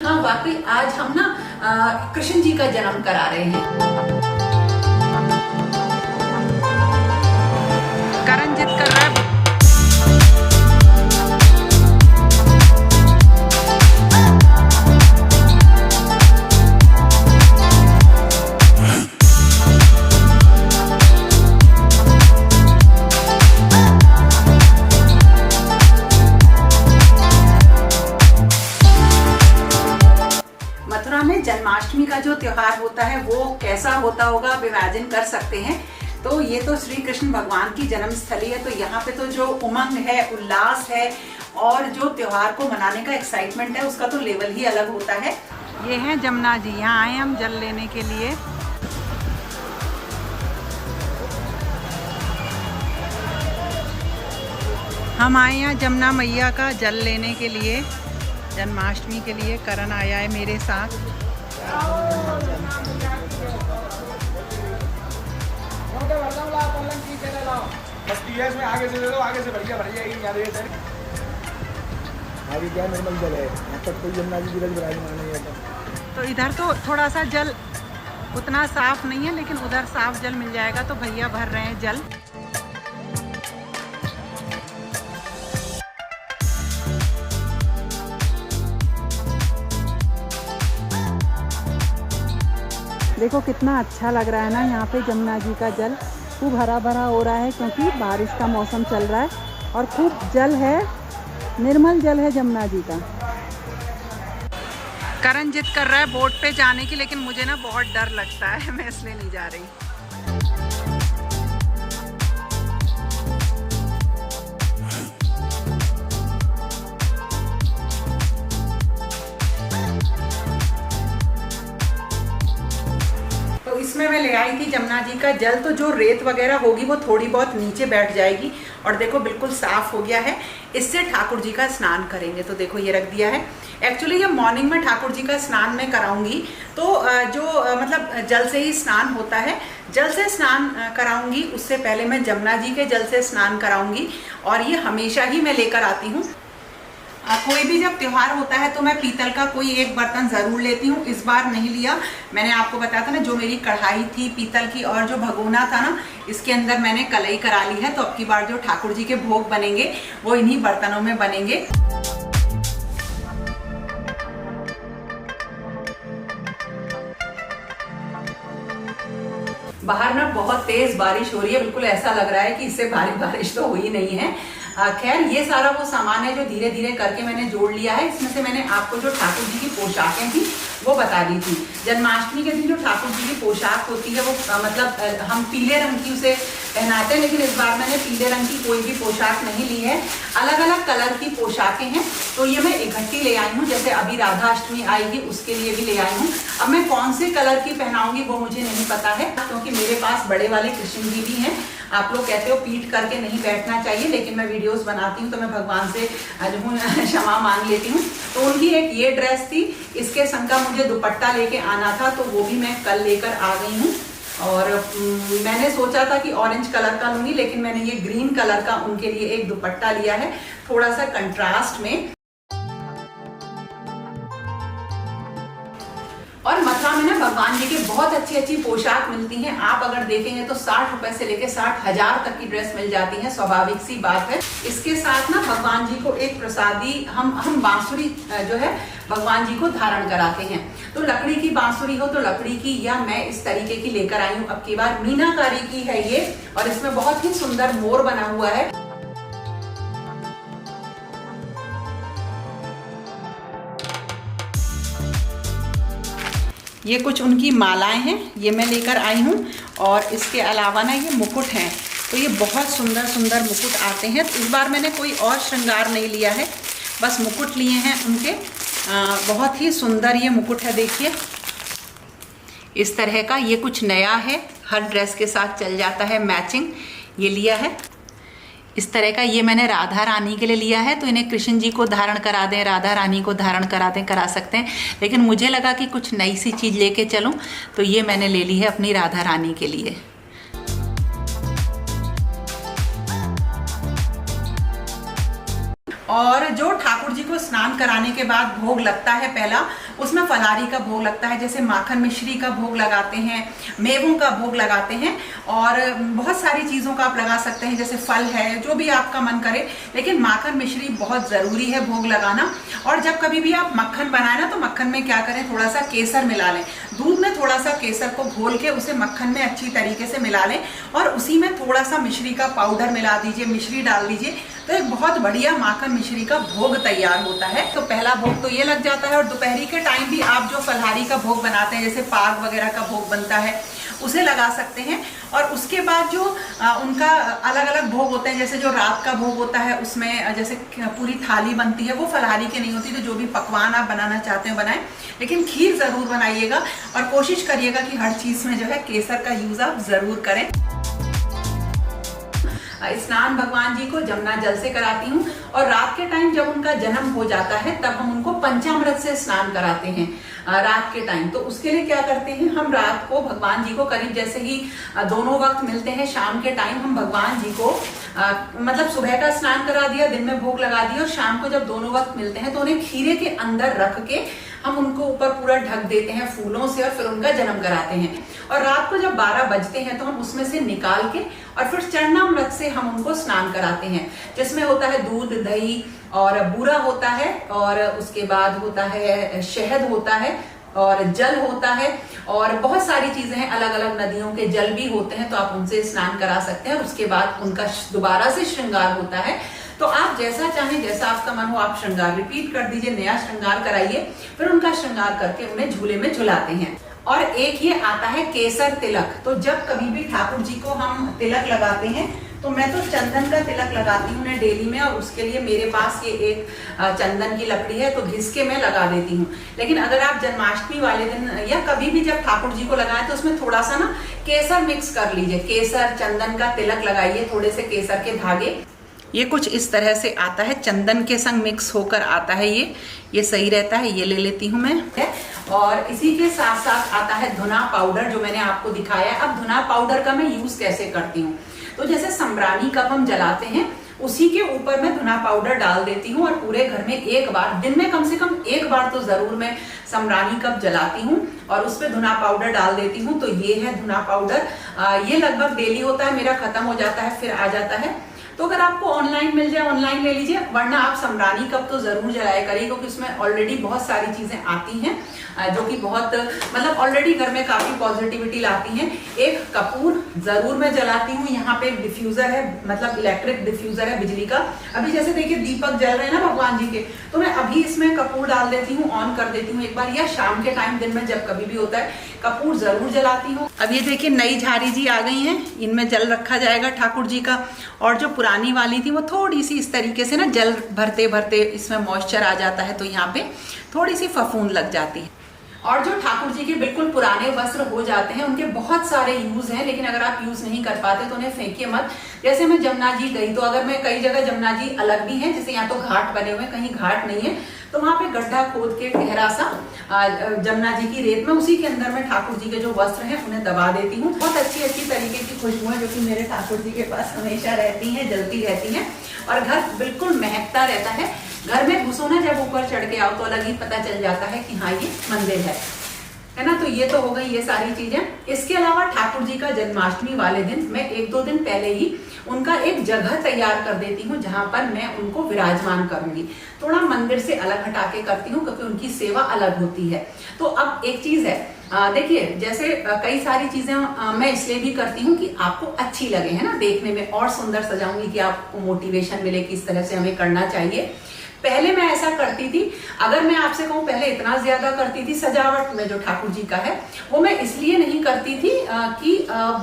हाँ वाकई आज हम ना कृष्ण जी का जन्म करा रहे हैं। करण जिद कर रहा है। मथुरा में जन्माष्टमी का जो त्योहार होता है वो कैसा होता होगा आप इमेजिन कर सकते हैं। तो ये तो श्री कृष्ण भगवान की जन्मस्थली है, तो यहाँ पे तो जो उमंग है, उल्लास है और जो त्योहार को मनाने का एक्साइटमेंट है उसका तो लेवल ही अलग होता है। ये हैं जमुना जी, यहाँ आए हम जल लेने के लिए। हम आए यहाँ जमुना मैया का जल लेने के लिए, जन्माष्टमी के लिए। करण आया है मेरे साथ। इसमें आगे से दे दो, आगे से बढ़िया आगे क्या नॉर्मल जल है, यहाँ तक कोई यमुना जी की विराजमान नहीं है। तो इधर तो थोड़ा सा जल उतना साफ नहीं है, लेकिन उधर साफ जल मिल जाएगा। तो भैया भर रहे हैं जल। देखो कितना अच्छा लग रहा है ना यहाँ पे जमुना जी का जल। खूब हरा भरा हो रहा है क्योंकि बारिश का मौसम चल रहा है और खूब जल है, निर्मल जल है जमुना जी का। करण जिद कर रहा है बोट पे जाने की, लेकिन मुझे ना बहुत डर लगता है, मैं इसलिए नहीं जा रही। इसमें मैं ले आई थी जमुना जी का जल, तो जो रेत वगैरह होगी वो थोड़ी बहुत नीचे बैठ जाएगी और देखो बिल्कुल साफ हो गया है। इससे ठाकुर जी का स्नान करेंगे। तो देखो ये रख दिया है। एक्चुअली ये मॉर्निंग में ठाकुर जी का स्नान मैं कराऊंगी, तो मतलब जल से ही स्नान होता है। जल से स्नान कराऊंगी, उससे पहले मैं जमुना जी के जल से स्नान कराऊंगी और ये हमेशा ही मैं लेकर आती हूँ। कोई भी जब त्योहार होता है तो मैं पीतल का कोई एक बर्तन ज़रूर लेती हूँ। इस बार नहीं लिया। मैंने आपको बताया था ना, जो मेरी कढ़ाई थी पीतल की और जो भगोना था ना, इसके अंदर मैंने कलई करा ली है। तो अब की बार जो ठाकुर जी के भोग बनेंगे वो इन्हीं बर्तनों में बनेंगे। बाहर ना बहुत तेज बारिश हो रही है, बिल्कुल ऐसा लग रहा है कि इससे भारी बारिश तो हुई नहीं है। खैर ये सारा वो सामान है जो धीरे धीरे करके मैंने जोड़ लिया है। इसमें से मैंने आपको जो ठाकुर जी की पोशाकें थी वो बता दी थी। जन्माष्टमी के दिन जो ठाकुर जी की पोशाक होती है वो मतलब हम पीले रंग की उसे पहनाते हैं, लेकिन इस बार मैंने पीले रंग की कोई भी पोशाक नहीं ली है। अलग अलग कलर की पोशाकें हैं, तो ये मैं इकट्ठी ले आई हूँ। जैसे अभी राधाष्टमी आएगी उसके लिए भी ले आई हूँ। अब मैं कौन से कलर की पहनाऊंगी वो मुझे नहीं पता है, क्योंकि मेरे पास बड़े वाले कृष्ण जी भी हैं। आप लोग कहते हो पीठ करके नहीं बैठना चाहिए, लेकिन मैं वीडियोस बनाती हूँ तो मैं भगवान से क्षमा मांग लेती हूँ। तो उनकी एक ये ड्रेस थी, इसके संग का मुझे दुपट्टा लेके आना था, तो वो भी मैं कल लेकर आ गई हूँ। और मैंने सोचा था कि ऑरेंज कलर का लूंगी, लेकिन मैंने ये ग्रीन कलर का उनके लिए एक दुपट्टा लिया है, थोड़ा सा कंट्रास्ट में। और मथुरा में ना भगवान जी की बहुत अच्छी अच्छी पोशाक मिलती हैं। आप अगर देखेंगे तो 60 रुपए से लेके 60,000 तक की ड्रेस मिल जाती है। स्वाभाविक सी बात है। इसके साथ ना भगवान जी को एक प्रसादी हम बांसुरी जो है भगवान जी को धारण कराते हैं। तो लकड़ी की बांसुरी हो तो लकड़ी की, या मैं इस तरीके की लेकर आई हूँ। अब की बार मीनाकारी की है ये, और इसमें बहुत ही सुंदर मोर बना हुआ है। ये कुछ उनकी मालाएं हैं, ये मैं लेकर आई हूँ। और इसके अलावा ना ये मुकुट हैं, तो ये बहुत सुंदर सुंदर मुकुट आते हैं। तो इस बार मैंने कोई और श्रृंगार नहीं लिया है, बस मुकुट लिए हैं उनके। बहुत ही सुंदर ये मुकुट है, देखिए इस तरह का। ये कुछ नया है, हर ड्रेस के साथ चल जाता है, मैचिंग। ये लिया है इस तरह का। ये मैंने राधा रानी के लिए लिया है, तो इन्हें कृष्ण जी को धारण करा दें, राधा रानी को धारण करा दें, करा सकते हैं। लेकिन मुझे लगा कि कुछ नई सी चीज़ लेके चलूं, तो ये मैंने ले ली है अपनी राधा रानी के लिए। और जो ठाकुर जी जी को स्नान कराने के बाद भोग लगता है पहला, उसमें फलारी का भोग लगता है, जैसे माखन मिश्री का भोग लगाते हैं, मेवों का भोग लगाते हैं और बहुत सारी चीज़ों का आप लगा सकते हैं, जैसे फल है, जो भी आपका मन करे। लेकिन माखन मिश्री बहुत ज़रूरी है भोग लगाना। और जब कभी भी आप मक्खन बनाए ना तो मक्खन में क्या करें, थोड़ा सा केसर मिला लें, दूध में थोड़ा सा केसर को घोल के उसे मक्खन में अच्छी तरीके से मिला लें और उसी में थोड़ा सा मिश्री का पाउडर मिला दीजिए, मिश्री डाल दीजिए, तो एक बहुत बढ़िया माखन मिश्री का भोग तैयार होता है। तो पहला भोग तो ये लग जाता है। और दोपहरी के टाइम भी आप जो फलहारी का भोग बनाते हैं, जैसे पाग वगैरह का भोग बनता है, उसे लगा सकते हैं। और उसके बाद जो उनका अलग अलग भोग होते हैं, जैसे जो रात का भोग होता है उसमें जैसे पूरी थाली बनती है, वो फलहारी की नहीं होती। तो जो भी पकवान आप बनाना चाहते हैं बनाएं, लेकिन खीर ज़रूर बनाइएगा और कोशिश करिएगा कि हर चीज़ में जो है केसर का यूज़ आप ज़रूर करें। स्नान भगवान जी को जमुना जल से कराती हूँ और रात के टाइम जब उनका जन्म हो जाता है तब हम उनको पंचामृत से स्नान कराते हैं रात के टाइम। तो उसके लिए क्या करते हैं, हम रात को भगवान जी को करीब जैसे ही दोनों वक्त मिलते हैं, शाम के टाइम हम भगवान जी को मतलब सुबह का स्नान करा दिया, दिन में भोग लगा दिया और शाम को जब दोनों वक्त मिलते हैं तो उन्हें खीरे के अंदर रख के हम उनको ऊपर पूरा ढक देते हैं फूलों से और फिर उनका जन्म कराते हैं। और रात को जब 12 बजते हैं तो हम उसमें से निकाल के और फिर चरणामृत से हम उनको स्नान कराते हैं, जिसमें होता है दूध, दही और बूरा होता है और उसके बाद होता है शहद होता है और जल होता है और बहुत सारी चीजें हैं। अलग अलग नदियों के जल भी होते हैं, तो आप उनसे स्नान करा सकते हैं और उसके बाद उनका दोबारा से श्रृंगार होता है। तो आप जैसा चाहें, जैसा आपका मन हो, आप श्रृंगार रिपीट कर दीजिए, नया श्रृंगार कराइए, फिर उनका श्रृंगार करके उन्हें झूले में झुलाते हैं। और एक ये आता है केसर तिलक। तो जब कभी भी ठाकुर जी को हम तिलक लगाते हैं तो मैं तो चंदन का तिलक लगाती हूँ उन्हें डेली में, और उसके लिए मेरे पास ये एक चंदन की लकड़ी है तो घिस के मैं लगा देती हूँ। लेकिन अगर आप जन्माष्टमी वाले दिन या कभी भी जब ठाकुर जी को लगाएं तो उसमें थोड़ा सा ना केसर मिक्स कर लीजिए, केसर चंदन का तिलक लगाइए, थोड़े से केसर के धागे। ये कुछ इस तरह से आता है, चंदन के संग मिक्स होकर आता है ये सही रहता है, ये ले लेती हूँ मैं। और इसी के साथ साथ आता है धुना पाउडर, जो मैंने आपको दिखाया है। अब धुना पाउडर का मैं यूज कैसे करती हूँ, तो जैसे संब्रानी कब हम जलाते हैं उसी के ऊपर मैं धुना पाउडर डाल देती हूँ और पूरे घर में एक बार, दिन में कम से कम एक बार तो जरूर मैं संब्रानी कप जलाती हूँ और उस पर धुना पाउडर डाल देती हूँ। तो ये है धुना पाउडर, ये लगभग डेली होता है मेरा, खत्म हो जाता है फिर आ जाता है। तो अगर आपको ऑनलाइन मिल जाए ऑनलाइन ले लीजिए, वरना आप संब्रानी कप तो जरूर जलाया करिए, क्योंकि उसमें ऑलरेडी बहुत सारी चीजें आती हैं जो कि बहुत मतलब ऑलरेडी घर में काफी पॉजिटिविटी लाती हैं। एक कपूर जरूर मैं जलाती हूँ। यहाँ पे एक डिफ्यूजर है, मतलब इलेक्ट्रिक डिफ्यूजर है बिजली का। अभी जैसे देखिए दीपक जल रहे हैं ना भगवान जी के, तो मैं अभी इसमें कपूर डाल देती हूँ, ऑन कर देती हूँ एक बार, या शाम के टाइम, दिन में जब कभी भी होता है कपूर जरूर जलाती हूँ। अब ये देखिए नई झारी जी आ गई हैं, इनमें जल रखा जाएगा ठाकुर जी का। और जो पुरानी वाली थी वो थोड़ी सी इस तरीके से ना जल भरते भरते इसमें मॉइस्चर आ जाता है, तो यहाँ पे थोड़ी सी फफूंद लग जाती है। और जो ठाकुर जी के बिल्कुल पुराने वस्त्र हो जाते हैं, उनके बहुत सारे यूज हैं, लेकिन अगर आप यूज नहीं कर पाते तो उन्हें फेंकिए मत। जैसे मैं जमुना जी गई तो अगर मैं कई जगह जमुना जी अलग भी हैं, जैसे यहाँ तो घाट बने हुए हैं, कहीं घाट नहीं है, तो वहां पे गड्ढा खोद के गहरा सा जमुना जी की रेत में, उसी के अंदर में ठाकुर जी के जो वस्त्र हैं उन्हें दबा देती हूँ। बहुत अच्छी अच्छी तरीके की खुशबुएं जो कि मेरे ठाकुर जी के पास हमेशा रहती हैं, जलती रहती हैं और घर बिल्कुल महकता रहता है। घर में घुसो ना जब ऊपर चढ़ के आओ तो अलग ही पता चल जाता है कि हाँ ये मंदिर है ना। तो ये तो हो गई ये सारी चीजें। इसके अलावा ठाकुर जी का जन्माष्टमी वाले दिन मैं 1-2 दिन पहले ही उनका एक जगह तैयार कर देती हूँ जहां पर मैं उनको विराजमान करूंगी। थोड़ा मंदिर से अलग हटा के करती हूँ क्योंकि उनकी सेवा अलग होती है। तो अब एक चीज है, देखिए जैसे कई सारी चीजें मैं इसलिए भी करती हूँ कि आपको अच्छी लगे, है ना, देखने में और सुंदर सजाऊंगी कि आपको मोटिवेशन मिले कि इस तरह से हमें करना चाहिए। पहले मैं ऐसा करती थी, अगर मैं आपसे कहूँ पहले इतना ज्यादा करती थी सजावट में जो ठाकुर जी का है, वो मैं इसलिए नहीं करती थी कि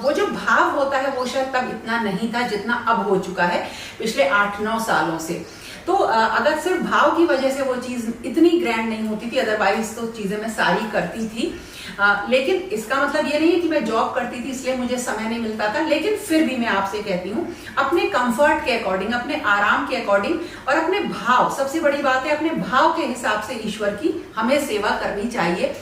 वो जो भाव होता है वो शायद तब इतना नहीं था जितना अब हो चुका है पिछले 8-9 सालों से। तो अगर सिर्फ भाव की वजह से वो चीज इतनी ग्रैंड नहीं होती थी, अदरवाइज तो चीजें मैं सारी करती थी। लेकिन इसका मतलब ये नहीं है कि मैं जॉब करती थी इसलिए मुझे समय नहीं मिलता था, लेकिन फिर भी मैं आपसे कहती हूँ अपने कंफर्ट के अकॉर्डिंग, अपने आराम के अकॉर्डिंग और अपने भाव, सबसे बड़ी बात है अपने भाव के हिसाब से ईश्वर की हमें सेवा करनी चाहिए।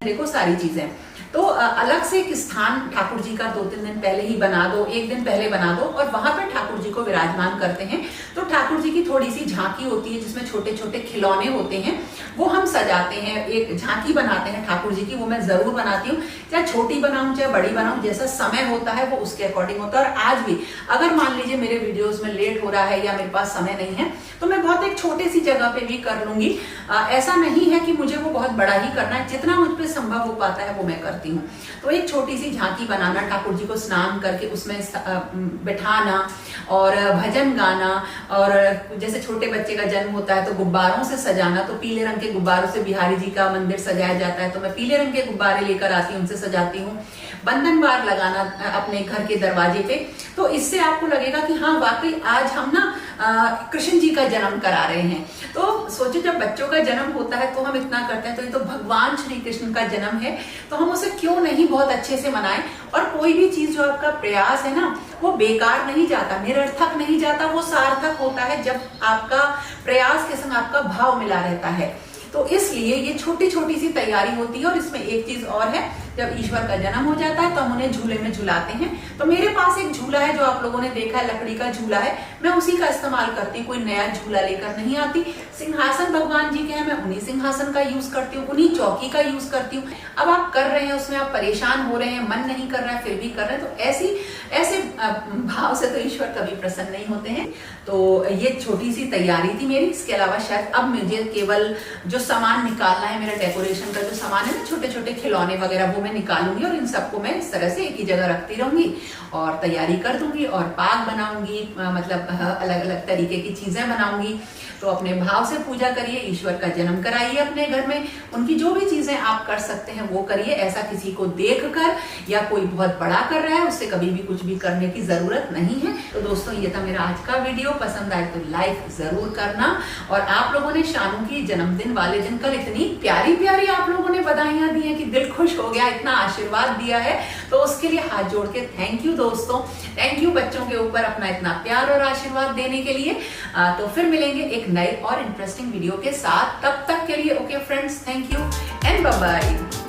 देखो सारी चीजें। तो अलग से एक स्थान ठाकुर जी का 2-3 दिन पहले ही बना दो, 1 दिन पहले बना दो और वहां पर ठाकुर जी को विराजमान करते हैं। तो ठाकुर जी की थोड़ी सी झांकी होती है जिसमें छोटे छोटे खिलौने होते हैं, वो हम सजाते हैं, एक झांकी बनाते हैं ठाकुर जी की, वो मैं जरूर बनाती हूँ, चाहे छोटी बनाऊं चाहे बड़ी बनाऊं, जैसा समय होता है वो उसके अकॉर्डिंग होता है। और आज भी अगर मान लीजिए मेरे वीडियोस में लेट हो रहा है या मेरे पास समय नहीं है तो मैं बहुत एक छोटे सी जगह पे भी कर लूंगी। ऐसा नहीं है कि मुझे वो बहुत बड़ा ही करना है, जितना मुझ पे संभव हो पाता है वो मैं करती हूँ। तो एक छोटी सी झांकी बनाना, ठाकुर जी को स्नान करके उसमें बिठाना और भजन गाना, और जैसे छोटे बच्चे का जन्म होता है तो गुब्बारों से सजाना, तो पीले रंग के गुब्बारों से बिहारी जी का मंदिर सजाया जाता है, तो मैं पीले रंग के गुब्बारे लेकर आती हूँ, उनसे सजाती हूँ। बंधन बार लगाना अपने घर के दरवाजे पे, तो इससे आपको लगेगा कि हाँ वाकई आज हम ना कृष्ण जी का जन्म करा रहे हैं। तो सोचो जब बच्चों का जन्म होता है तो हम इतना करते हैं, तो ये तो भगवान श्री कृष्ण का जन्म है, तो हम उसे क्यों नहीं बहुत अच्छे से मनाएं। और कोई भी चीज जो आपका प्रयास है ना वो बेकार नहीं जाता, निरर्थक नहीं जाता, वो सार्थक होता है जब आपका प्रयास के संग आपका भाव मिला रहता है। तो इसलिए ये छोटी छोटी सी तैयारी होती है। और इसमें एक चीज और है, जब ईश्वर का जन्म हो जाता है तो हम उन्हें झूले में झुलाते हैं। तो मेरे पास एक झूला है जो आप लोगों ने देखा है, लकड़ी का झूला है, मैं उसी का इस्तेमाल करती हूँ, कोई नया झूला लेकर नहीं आती। सिंहासन भगवान जी के हैं, मैं उन्हीं सिंहासन का यूज करती हूँ, उन्हीं चौकी का यूज करती हूँ। अब आप कर रहे हैं उसमें, आप परेशान हो रहे हैं, मन नहीं कर रहा है फिर भी कर रहे हैं, तो ऐसे भाव से तो ईश्वर कभी प्रसन्न नहीं होते हैं। तो ये छोटी सी तैयारी थी मेरी। इसके अलावा शायद अब मुझे केवल जो सामान निकालना है, मेरा डेकोरेशन का जो सामान है ना, छोटे छोटे खिलौने वगैरह, वो मैं निकालूंगी और इन सबको मैं इस तरह से एक ही जगह रखती रहूंगी और तैयारी कर दूंगी और पाक बनाऊंगी, मतलब अलग अलग तरीके की चीजें बनाऊंगी। तो अपने भाव से पूजा करिए, ईश्वर का जन्म कराइए अपने घर में, उनकी जो भी चीजें आप कर सकते हैं वो करिए। ऐसा किसी को देखकर या कोई बहुत बड़ा कर रहा है उससे कभी भी कुछ भी करने की जरूरत नहीं है। तो दोस्तों ये था मेरा आज का वीडियो, पसंद आए तो लाइक जरूर करना। और आप लोगों ने शानू की जन्मदिन वाले दिन कल इतनी प्यारी प्यारी आप लोगों ने बधाइयां दी है कि दिल खुश हो गया, इतना आशीर्वाद दिया है, तो उसके लिए हाथ जोड़ के थैंक यू दोस्तों, थैंक यू बच्चों के ऊपर अपना इतना प्यार और आशीर्वाद देने के लिए। तो फिर मिलेंगे एक नए और इंटरेस्टिंग वीडियो के साथ, तब तक के लिए okay friends, thank you and bye bye.